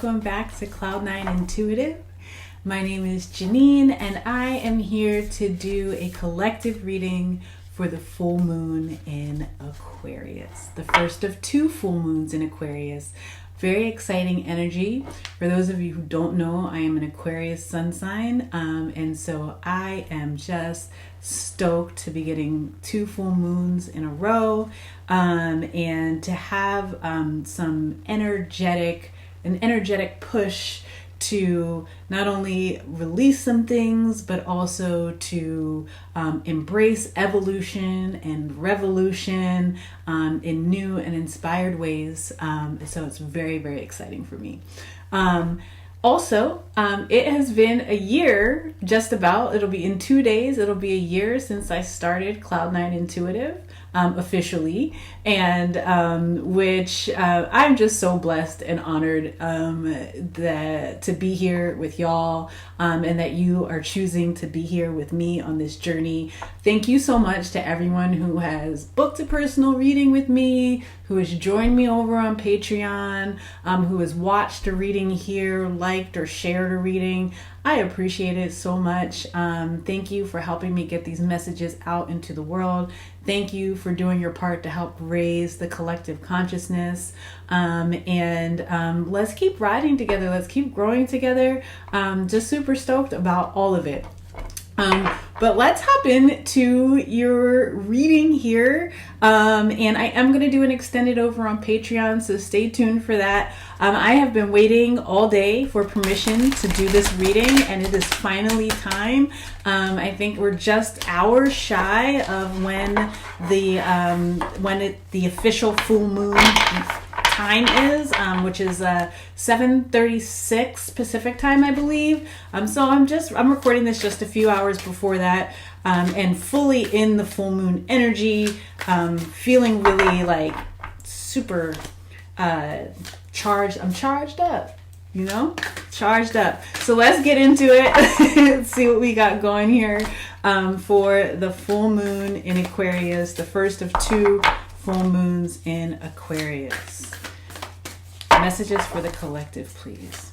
welcome back to Cloud9 Intuitive. My name is Janine and I am here to do a collective reading for the full moon in Aquarius. The first of two full moons in Aquarius. Very exciting energy. For those of you who don't know, I am an Aquarius sun sign, and so I am just stoked to be getting two full moons in a row, and to have an energetic push to not only release some things, but also to embrace evolution and revolution in new and inspired ways. So it's very, very exciting for me. Also, it has been a year, just about. It'll be in 2 days. It'll be a year since I started Cloud9 Intuitive officially, and which I'm just so blessed and honored to be here with y'all, and that you are choosing to be here with me on this journey. Thank you so much to everyone who has booked a personal reading with me, who has joined me over on Patreon, who has watched a reading here, liked or shared a reading. I appreciate it so much. Thank you for helping me get these messages out into the world. Thank you for doing your part to help raise the collective consciousness. And let's keep riding together. Let's keep growing together. Just super stoked about all of it. But let's hop into your reading here. And I am going to do an extended over on Patreon, so stay tuned for that. I have been waiting all day for permission to do this reading, and it is finally time. I think we're just hours shy of when the official full moon time is, which is 7:36 Pacific time, I believe. So I'm recording this just a few hours before that, and fully in the full moon energy, feeling really like super charged. I'm charged up, charged up. So let's get into it. See what we got going here for the full moon in Aquarius, the first of two full moons in Aquarius. Messages for the collective, please.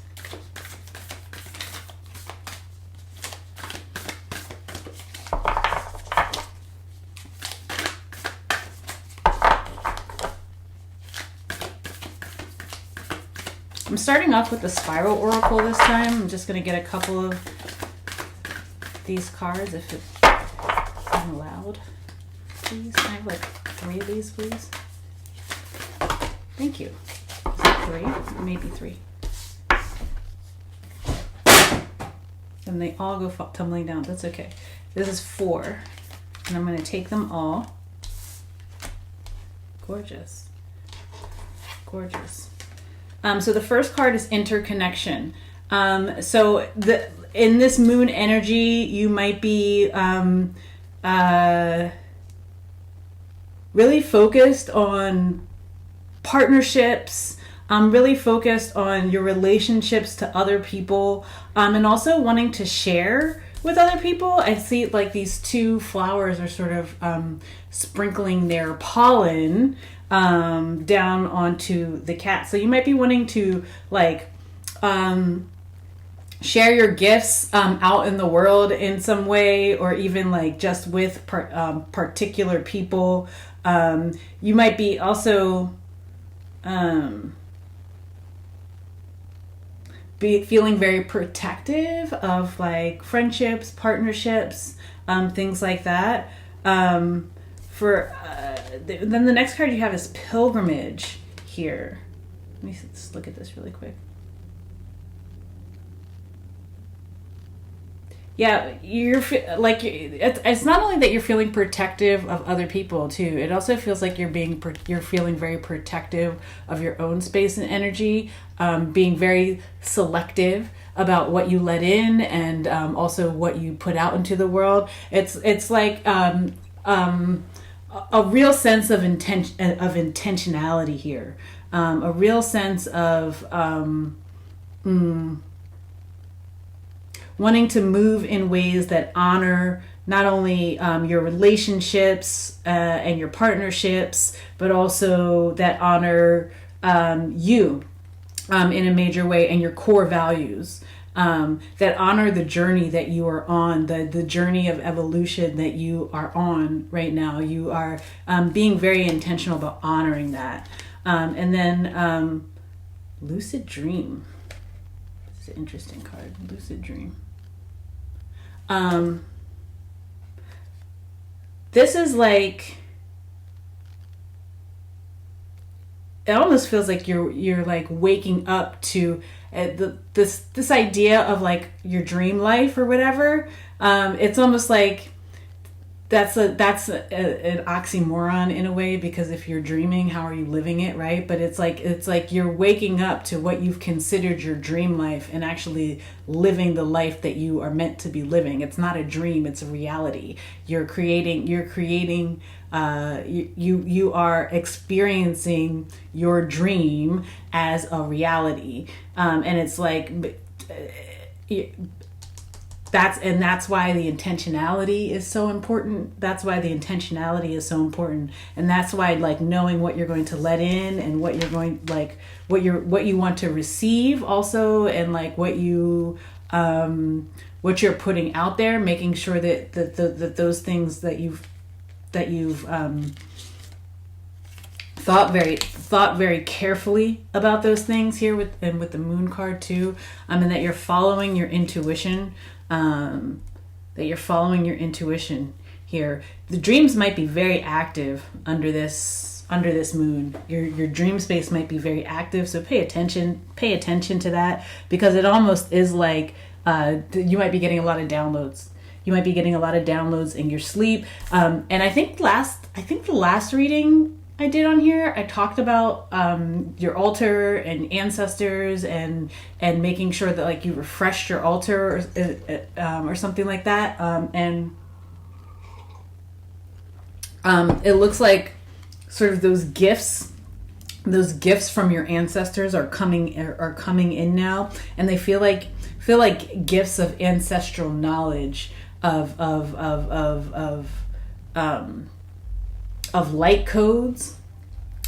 I'm starting off with the Spiral Oracle this time. I'm just going to get a couple of these cards if I'm allowed. Please, can I have like 3 of these, please? Thank you. Is that 3? Maybe 3. And they all go tumbling down. That's okay. This is 4. And I'm going to take them all. Gorgeous. Gorgeous. So the first card is interconnection. So in this moon energy, you might be really focused on partnerships, really focused on your relationships to other people, and also wanting to share with other people. I see like these two flowers are sort of sprinkling their pollen down onto the cat. So you might be wanting to like share your gifts out in the world in some way, or even like just with particular people. You might be also be feeling very protective of like friendships, partnerships, things like that. Then the next card you have is pilgrimage here. Let me just look at this really quick. Yeah, it's not only that you're feeling protective of other people too. It also feels like you're feeling very protective of your own space and energy, being very selective about what you let in, and also what you put out into the world. It's like a real sense of intentionality here, a real sense of wanting to move in ways that honor not only your relationships and your partnerships, but also that honor you. in a major way, and your core values that honor the journey that you are on, the journey of evolution that you are on right now. You are being very intentional about honoring that. And then lucid dream. It's an interesting card, lucid dream. This is like, it almost feels like you're like waking up to this idea of like your dream life or whatever. It's almost like that's an oxymoron in a way, because if you're dreaming, how are you living it, right? But it's like you're waking up to what you've considered your dream life and actually living the life that you are meant to be living. It's not a dream, it's a reality. You are experiencing your dream as a reality. And it's like that's why the intentionality is so important. That's why the intentionality is so important. And that's why, like, knowing what you're going to let in and what you're going, like, what you want to receive also, and like what you're putting out there, making sure that those things that you've thought very carefully about those things here with the moon card too, and that you're following your intuition. Here. The dreams might be very active under this moon. Your dream space might be very active, so pay attention to that, because it almost is like you might be getting a lot of downloads. You might be getting a lot of downloads in your sleep. And I think the last reading I did on here, I talked about your altar and ancestors and making sure that, like, you refreshed your altar or something like that. And it looks like sort of those gifts from your ancestors are coming in now, and they feel like gifts of ancestral knowledge, of light codes.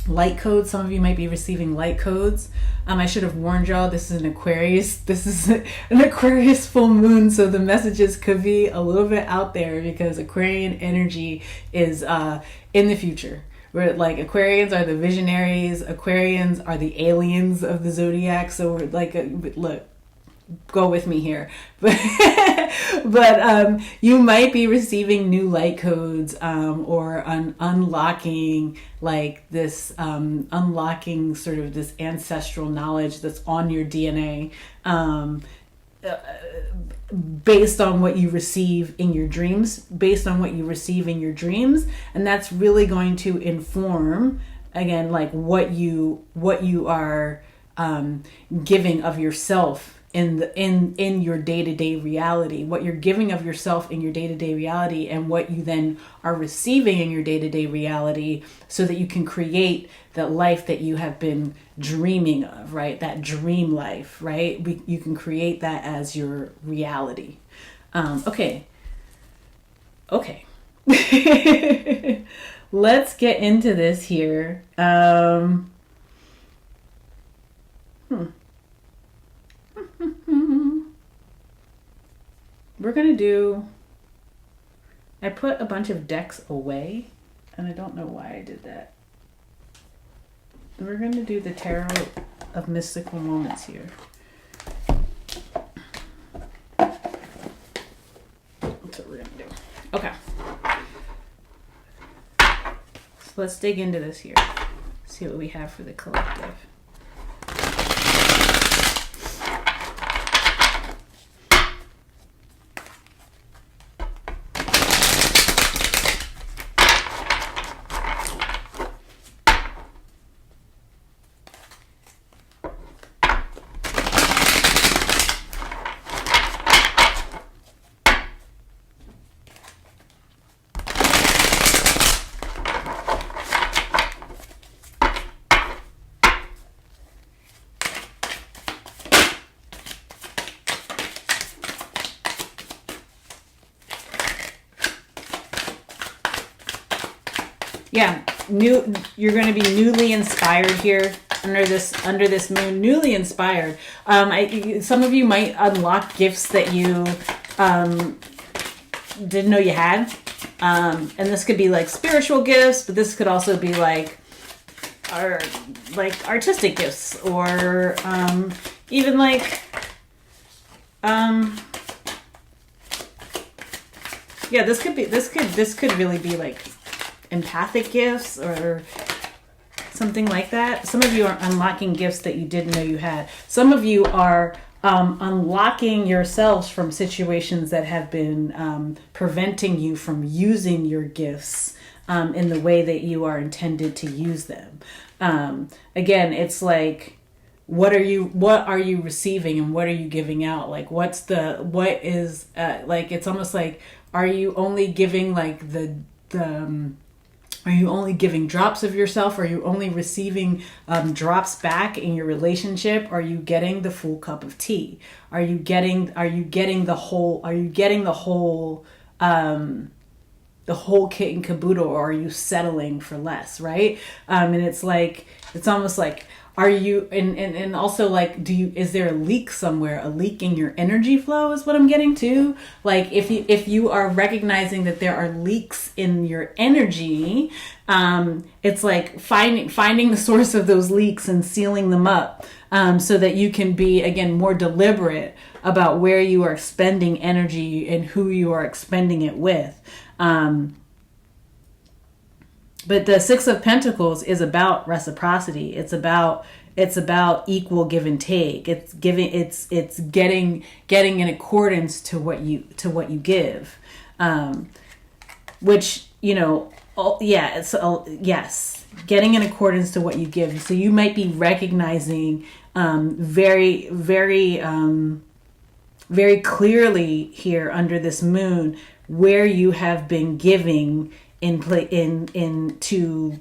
Some of you might be receiving light codes. I should have warned y'all, this is an Aquarius. This is an Aquarius full moon, so the messages could be a little bit out there, because Aquarian energy is in the future. Where, like, Aquarians are the visionaries, Aquarians are the aliens of the zodiac. So we're like, look, go with me here, but you might be receiving new light codes, or unlocking, like, this unlocking sort of this ancestral knowledge that's on your DNA, based on what you receive in your dreams, and that's really going to inform, again, like, what you are giving of yourself in your day-to-day reality, what you're giving of yourself in your day-to-day reality, and what you then are receiving in your day-to-day reality, so that you can create the life that you have been dreaming of, right? That dream life, right? You can create that as your reality. Okay. Let's get into this here. We're going to do, I put a bunch of decks away, and I don't know why I did that. We're going to do the Tarot of Mystical Moments here. That's what we're going to do. Okay. So let's dig into this here. See what we have for the collective. Yeah, you're going to be newly inspired here. under this moon, newly inspired. Some of you might unlock gifts that you didn't know you had, and this could be like spiritual gifts, but this could also be like artistic gifts, or even like yeah, this could really be like empathic gifts or something like that. Some of you are unlocking gifts that you didn't know you had. Some of you are unlocking yourselves from situations that have been preventing you from using your gifts in the way that you are intended to use them. Again, it's like, what are you receiving and what are you giving out? Like, it's almost like, are you only giving like are you only giving drops of yourself? Are you only receiving drops back in your relationship? Are you getting the full cup of tea? Are you getting the whole kit and caboodle, or are you settling for less, right? And it's almost like, are you, and also like, is there a leak somewhere? A leak in your energy flow is what I'm getting to. Like, if you are recognizing that there are leaks in your energy, it's like finding the source of those leaks and sealing them up, so that you can be, again, more deliberate about where you are expending energy and who you are expending it with. But the Six of Pentacles is about reciprocity. It's about equal give and take. It's getting in accordance to what you give, which, yes, getting in accordance to what you give. So you might be recognizing very, very, very clearly here under this moon where you have been giving into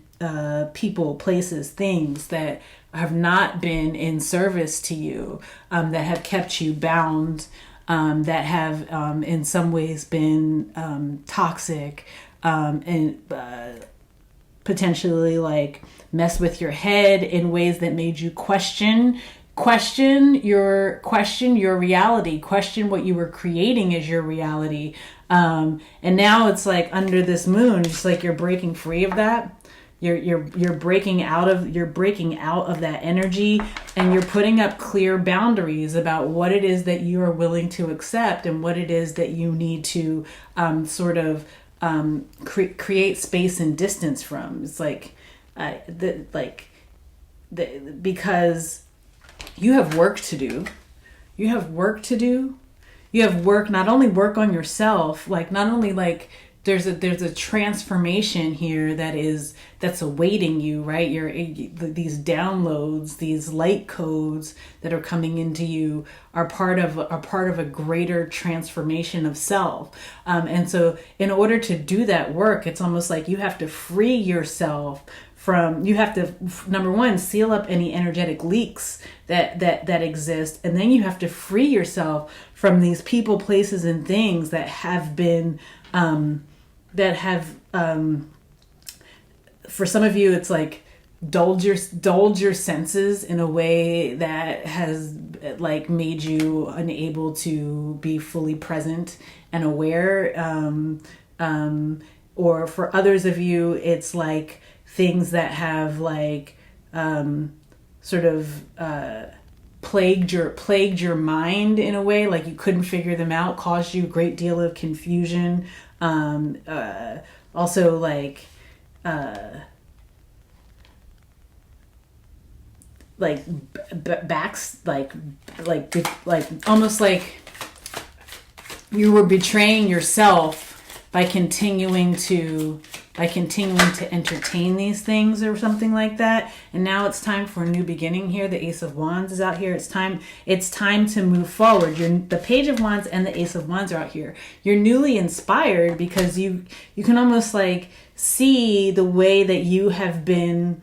people, places, things that have not been in service to you, that have kept you bound, that have in some ways been toxic, and potentially like mess with your head in ways that made you question your reality, question what you were creating as your reality. And now it's like under this moon, it's like you're breaking free of that. You're breaking out of that energy, and you're putting up clear boundaries about what it is that you are willing to accept and what it is that you need to create space and distance from. It's like because you have work to do. You have not only work on yourself, like not only like there's a transformation here that's awaiting you, right? These downloads, these light codes that are coming into you are part of a greater transformation of self. And so in order to do that work, it's almost like you have to free yourself from, you have to, number one, seal up any energetic leaks that exist. And then you have to free yourself from these people, places, and things that have been, for some of you, it's like dulled your senses in a way that has like made you unable to be fully present and aware. Or for others of you, it's like things that have like plagued your mind in a way, like you couldn't figure them out, caused you a great deal of confusion. Also like backs, like almost like you were betraying yourself by continuing to entertain these things or something like that. And now it's time for a new beginning here. The Ace of Wands is out here. It's time to move forward. The Page of Wands and the Ace of Wands are out here. You're newly inspired because you can almost like see the way that you have been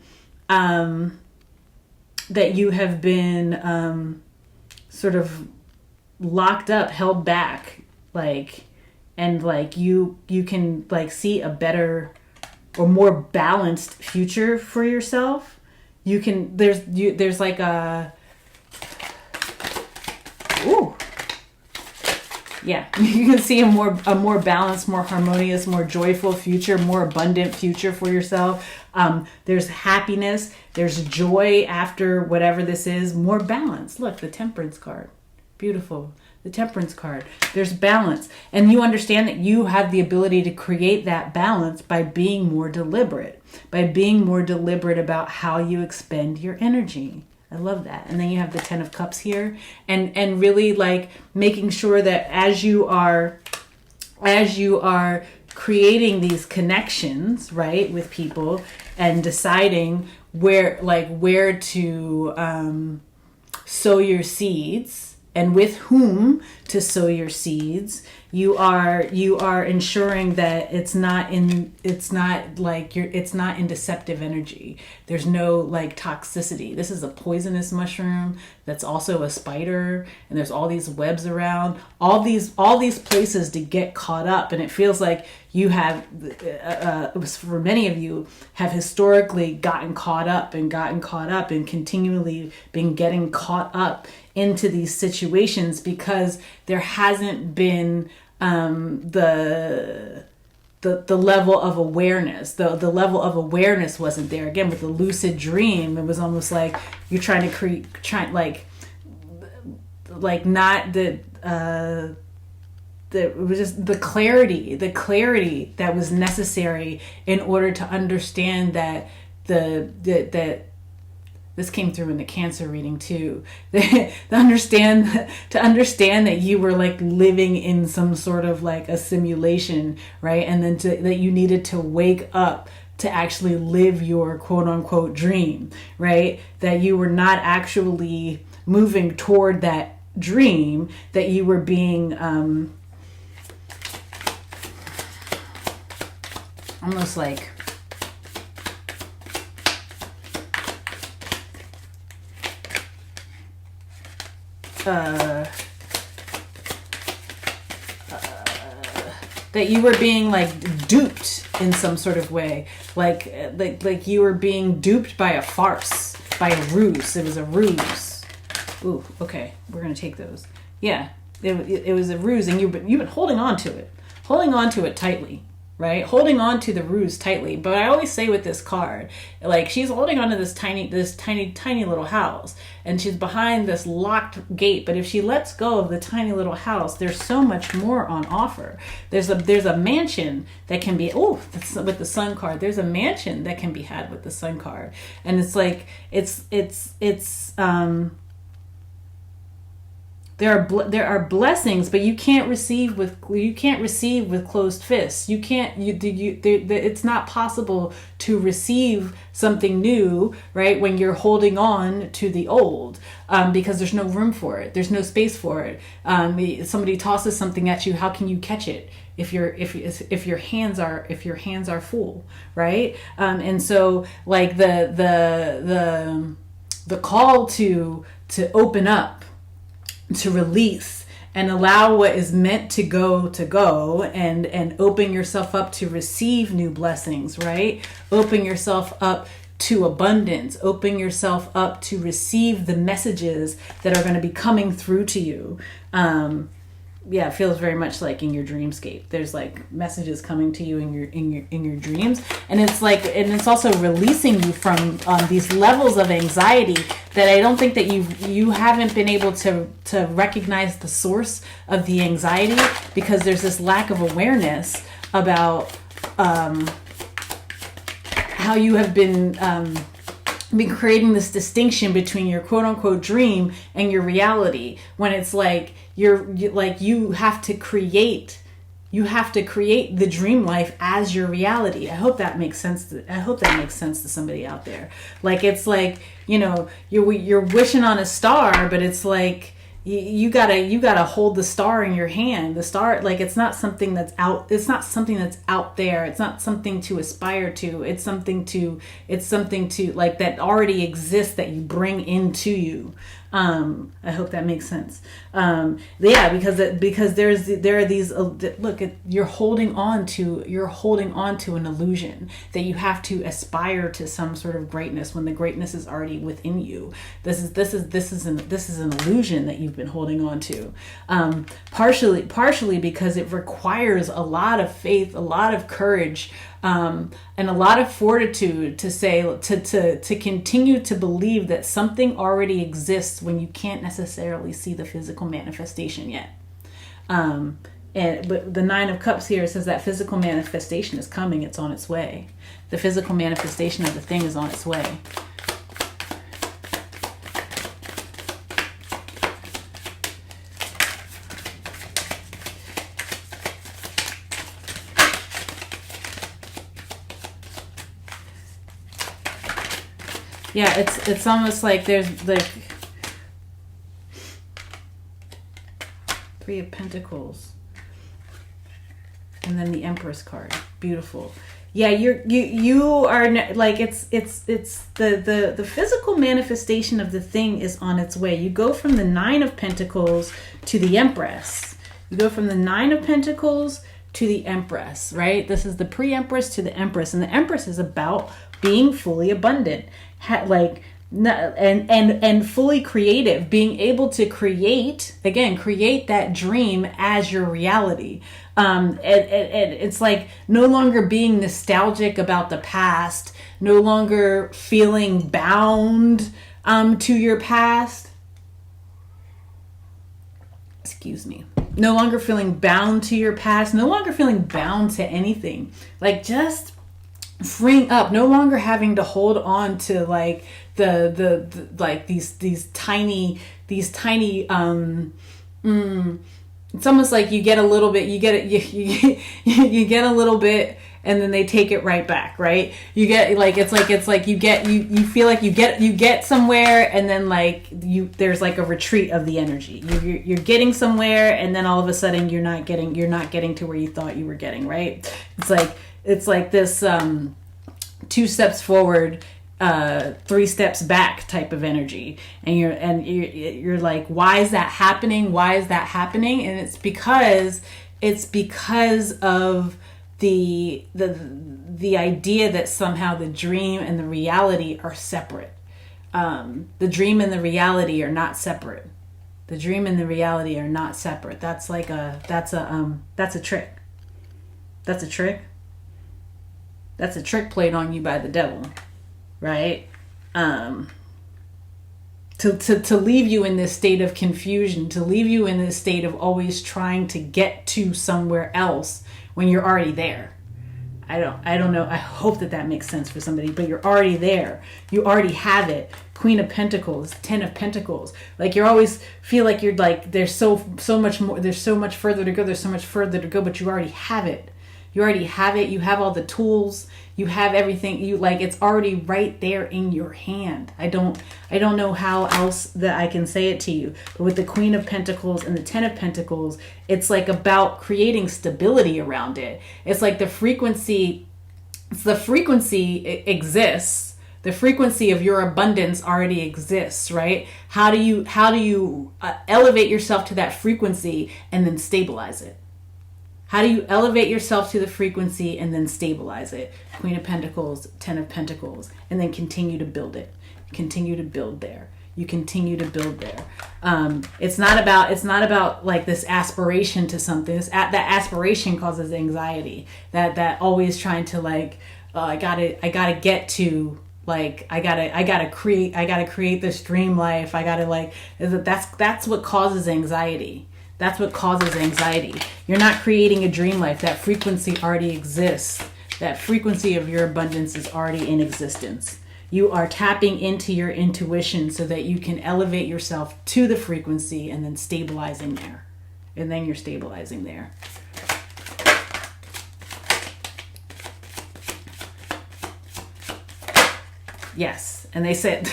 sort of locked up, held back, like, and like you can like see a better or more balanced future for yourself. you can, there's like a, ooh, yeah, you can see a more balanced, more harmonious, more joyful future, more abundant future for yourself. There's happiness, there's joy after whatever this is, more balance. Look, the Temperance card. Beautiful. The Temperance card. There's balance. And you understand that you have the ability to create that balance by being more deliberate, about how you expend your energy. I love that. And then you have the 10 of Cups here, and really like making sure that as you are creating these connections, right, with people, and deciding where to sow your seeds and with whom to sow your seeds, you are ensuring that it's not in deceptive energy. There's no like toxicity. This is a poisonous mushroom that's also a spider, and there's all these webs around, all these places to get caught up. And it feels like you have, for many of you, have historically gotten caught up and continually been getting caught up into these situations because there hasn't been the level of awareness. The level of awareness wasn't there. Again, with the lucid dream, it was almost like you're trying to not the it was just the clarity that was necessary in order to understand that that this came through in the Cancer reading too. To understand that you were like living in some sort of like a simulation, right? And then that you needed to wake up to actually live your quote unquote dream, right? That you were not actually moving toward that dream, that you were being almost like that you were being like duped in some sort of way, like you were being duped by a farce, by a ruse. It was a ruse. Ooh, okay, we're gonna take those. Yeah, it was a ruse, and you've been holding on to it tightly. Right? Holding on to the ruse tightly. But I always say with this card, like she's holding on to this tiny little house, and she's behind this locked gate. But if she lets go of the tiny little house, there's so much more on offer. There's a mansion that can be, with the Sun card, there's a mansion that can be had with the Sun card. And it's like, there are blessings, but you can't receive with closed fists. It's not possible to receive something new, right, when you're holding on to the old, because there's no room for it. There's no space for it. Somebody tosses something at you, how can you catch it if your hands are full, right? And so like the call to open up, to release and allow what is meant to go and open yourself up to receive new blessings, right? Open yourself up to abundance, open yourself up to receive the messages that are going to be coming through to you. It feels very much like in your dreamscape. There's like messages coming to you in your dreams, and it's also releasing you from these levels of anxiety that I don't think that you haven't been able to recognize the source of the anxiety, because there's this lack of awareness about how you have been creating this distinction between your quote unquote dream and your reality, when it's like you have to create the dream life as your reality. I hope that makes sense to somebody out there. Like, it's like, you're wishing on a star, but it's like you gotta hold the star in your hand. The star, like, it's not something that's out there. It's not something to aspire to. It's something to like that already exists, that you bring into you. I hope that makes sense. Yeah, because there are these look, you're holding on to an illusion that you have to aspire to some sort of greatness when the greatness is already within you. This is an illusion that you've been holding on to. Partially because it requires a lot of faith, a lot of courage, and a lot of fortitude to continue to believe that something already exists when you can't necessarily see the physical manifestation yet. But the Nine of Cups here says that physical manifestation is coming. It's on its way. The physical manifestation of the thing is on its way. Yeah, it's almost like there's like Three of Pentacles, and then the Empress card. Beautiful. Yeah, you are like it's the physical manifestation of the thing is on its way. You go from the Nine of Pentacles to the Empress. You go from the Nine of Pentacles to the Empress, right? This is the pre-Empress to the Empress, and the Empress is about being fully abundant, and fully creative, being able to create that dream as your reality. And it's like no longer being nostalgic about the past, no longer feeling bound to your past. Excuse me. No longer feeling bound to your past, no longer feeling bound to anything. Like just freeing up, no longer having to hold on to like the like these tiny it's almost like you get a little bit, you get a little bit, and then they take it right back, right? You get like it's like you feel like you get somewhere, and then like there's like a retreat of the energy. You're getting somewhere, and then all of a sudden you're not getting to where you thought you were getting, right? It's like this 2 steps forward, 3 steps back type of energy, and you're like, why is that happening? And it's because of the idea that somehow the dream and the reality are separate. The dream and the reality are not separate. The dream and the reality are not separate. That's a trick. That's a trick. That's a trick played on you by the devil, right? To leave you in this state of confusion, to leave you in this state of always trying to get to somewhere else when you're already there. I don't know. I hope that makes sense for somebody, but you're already there. You already have it. Queen of Pentacles, 10 of Pentacles. Like you always feel like you're like, there's so much more, there's so much further to go, but you already have it. You already have it. You have all the tools. You have everything. It's already right there in your hand. I don't know how else that I can say it to you. But with the Queen of Pentacles and the 10 of Pentacles, it's like about creating stability around it. It's like the frequency exists. The frequency of your abundance already exists, right? How do you elevate yourself to that frequency and then stabilize it? How do you elevate yourself to the frequency and then stabilize it? Queen of Pentacles, 10 of Pentacles, and then continue to build it. Continue to build there. You continue to build there. It's not about like this aspiration to something. That aspiration causes anxiety. That always trying to like, I gotta get to, like I gotta create this dream life. That's what causes anxiety. That's what causes anxiety. You're not creating a dream life. That frequency already exists. That frequency of your abundance is already in existence. You are tapping into your intuition so that you can elevate yourself to the frequency and then stabilizing there. And then you're stabilizing there. Yes. And they said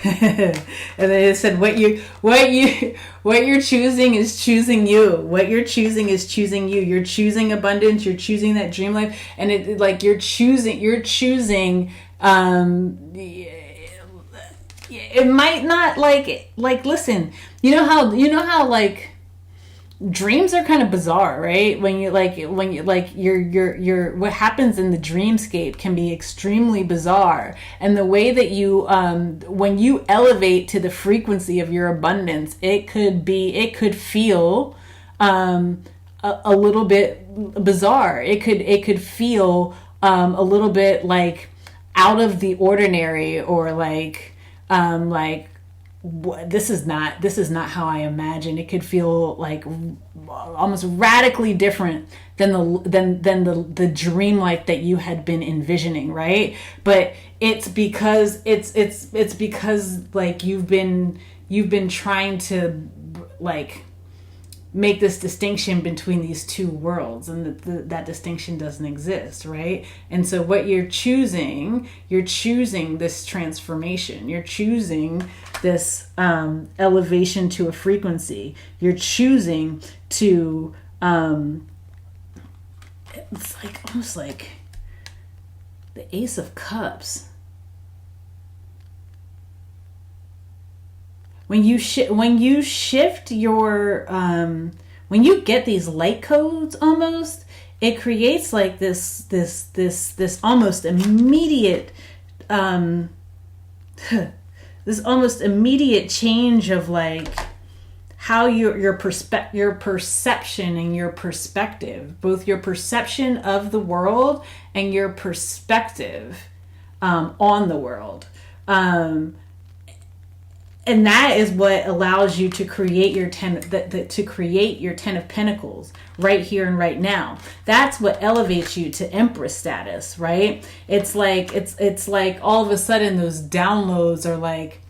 and they said what you're choosing is choosing you. What you're choosing is choosing you. You're choosing abundance, you're choosing that dream life, and it like you're choosing it might not listen, you know how like dreams are kind of bizarre, right? When you your what happens in the dreamscape can be extremely bizarre, and the way that you when you elevate to the frequency of your abundance, it could feel a little bit bizarre. It could feel a little bit like out of the ordinary, or this is not how I imagine. It could feel like almost radically different than the dream life that you had been envisioning, right? But it's because it's because like you've been trying to like make this distinction between these two worlds, and that distinction doesn't exist, right? And so what you're choosing this transformation, you're choosing this elevation to a frequency, you're choosing to it's like almost like the Ace of Cups. When you shift your when you get these light codes, almost it creates like this almost immediate this almost immediate change of like how your perception and your perspective, both your perception of the world and your perspective on the world. And that is what allows you to create your Ten of Pentacles right here and right now. That's what elevates you to Empress status, right? It's like it's like all of a sudden those downloads are like,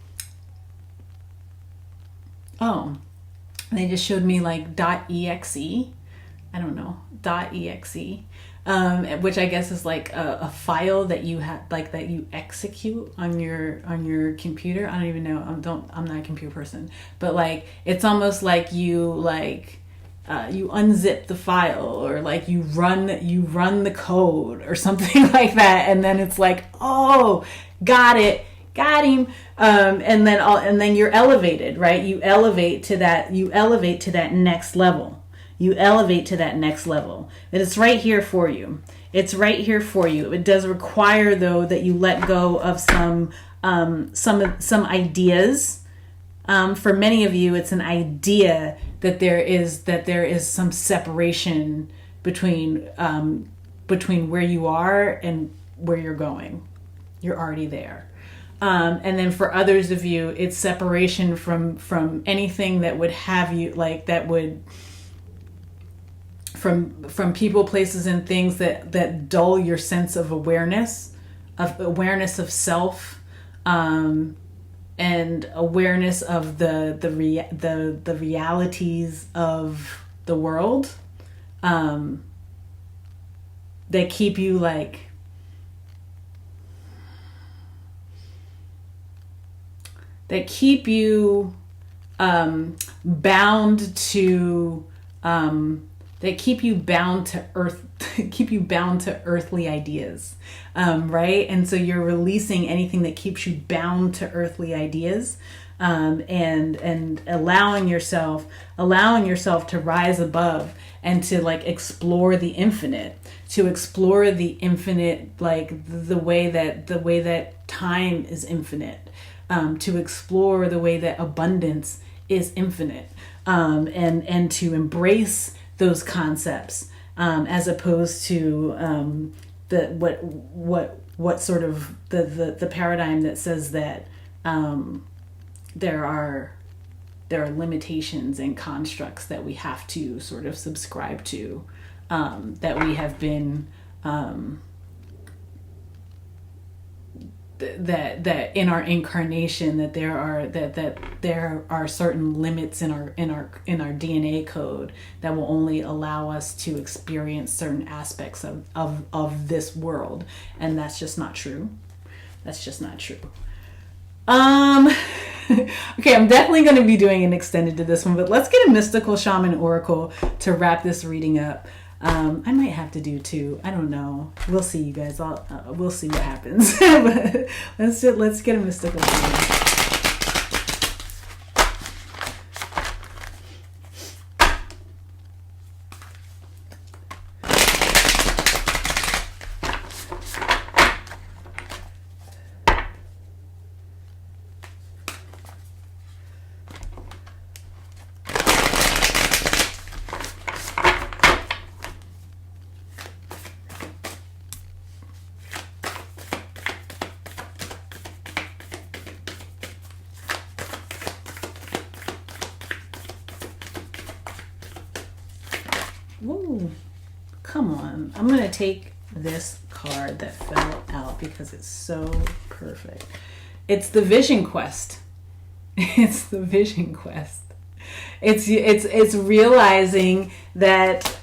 oh, they just showed me like .exe. I don't know, .exe. Which I guess is like a file that you have, like that you execute on your computer. I don't even know. I'm not a computer person, but like it's almost like you unzip the file, or like you run the code or something like that, and then it's like, oh, got him. And then you're elevated, right? You elevate to that next level. You elevate to that next level. And it's right here for you. It's right here for you. It does require, though, that you let go of some ideas. For many of you, it's an idea that there is some separation between where you are and where you're going. You're already there. And then for others of you, it's separation from anything that would have you, like that would, from people, places, and things that dull your sense of awareness of self, and awareness of the realities of the world, that keep you like bound to that keep you bound to earth, keep you bound to earthly ideas, right? And so you're releasing anything that keeps you bound to earthly ideas, and allowing yourself to rise above and to like explore the infinite, like the way that time is infinite, to explore the way that abundance is infinite, and to embrace those concepts, as opposed to what sort of the paradigm that says that there are limitations and constructs that we have to sort of subscribe to, that we have been that in our incarnation, that there are certain limits in our DNA code that will only allow us to experience certain aspects of this world, and that's just not true. Okay, I'm definitely going to be doing an extended to this one, but let's get a mystical shaman oracle to wrap this reading up. I might have to do two. I don't know. We'll see, you guys. We'll see what happens. But let's get a mystical shaman. Ooh, come on. I'm going to take this card that fell out because it's so perfect. It's the Vision Quest. It's the Vision Quest. It's realizing that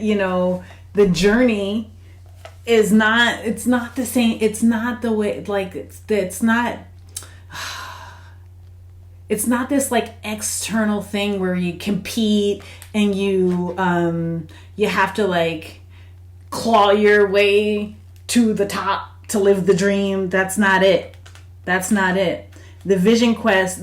you know, the journey is not, it's not the same. It's not the way, like, it's not this like external thing where you compete and you have to like claw your way to the top to live the dream. That's not it. That's not it. The Vision Quest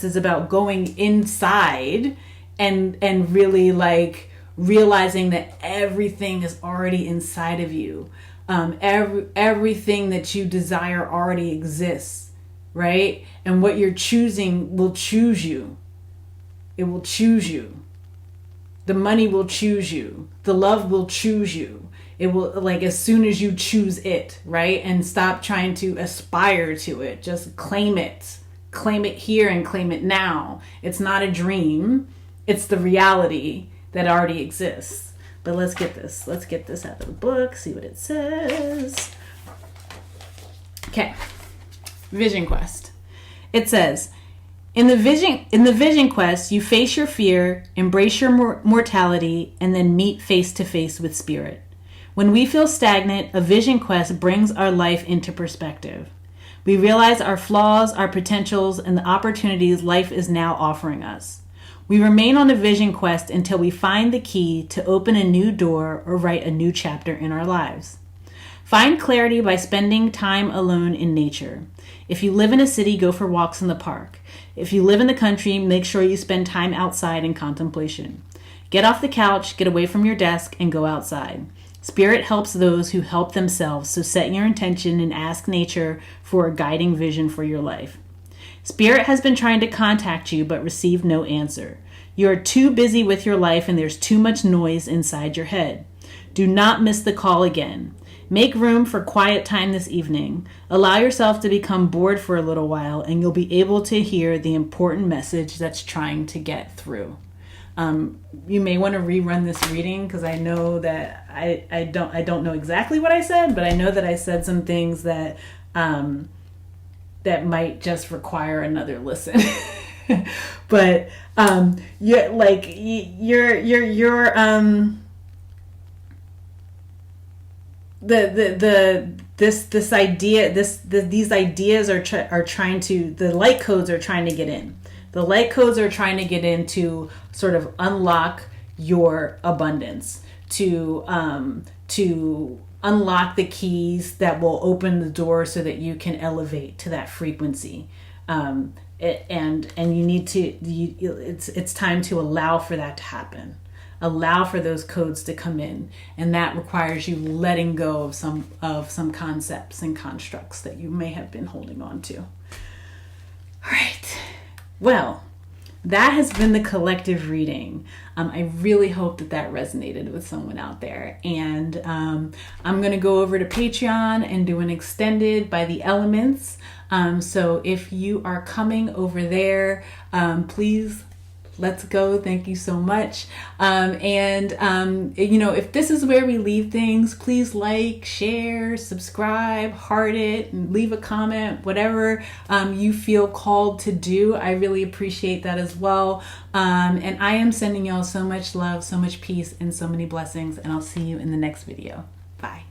is about going inside and really like realizing that everything is already inside of you. Everything that you desire already exists, right? And what you're choosing will choose you. It will choose you. The money will choose you. The love will choose you. It will, like, as soon as you choose it, right? And stop trying to aspire to it. Just claim it. Claim it here and claim it now. It's not a dream. It's the reality that already exists. But let's get this out of the book, see what it says. Okay. Vision Quest. It says, in the Vision Quest, you face your fear, embrace your mortality, and then meet face to face with spirit. When we feel stagnant, a Vision Quest brings our life into perspective. We realize our flaws, our potentials, and the opportunities life is now offering us. We remain on a Vision Quest until we find the key to open a new door or write a new chapter in our lives. Find clarity by spending time alone in nature. If you live in a city, go for walks in the park. If you live in the country, make sure you spend time outside in contemplation. Get off the couch, get away from your desk, and go outside. Spirit helps those who help themselves, so set your intention and ask nature for a guiding vision for your life. Spirit has been trying to contact you but received no answer. You are too busy with your life and there's too much noise inside your head. Do not miss the call again. Make room for quiet time this evening. Allow yourself to become bored for a little while and you'll be able to hear the important message that's trying to get through. You may want to rerun this reading because I know that I don't know exactly what I said, but I know that I said some things that that might just require another listen. But these ideas are trying to, the light codes are trying to get in. The light codes are trying to get in to sort of unlock your abundance, to unlock the keys that will open the door so that you can elevate to that frequency. And you need to, it's time to allow for that to happen. Allow for those codes to come in, and that requires you letting go of some concepts and constructs that you may have been holding on to. All right. Well, that has been the collective reading. I really hope that resonated with someone out there. And I'm going to go over to Patreon and do an extended by the elements. So if you are coming over there, please, let's go. Thank you so much. If this is where we leave things, please like, share, subscribe, heart it, and leave a comment, whatever you feel called to do. I really appreciate that as well. And I am sending y'all so much love, so much peace, and so many blessings. And I'll see you in the next video. Bye.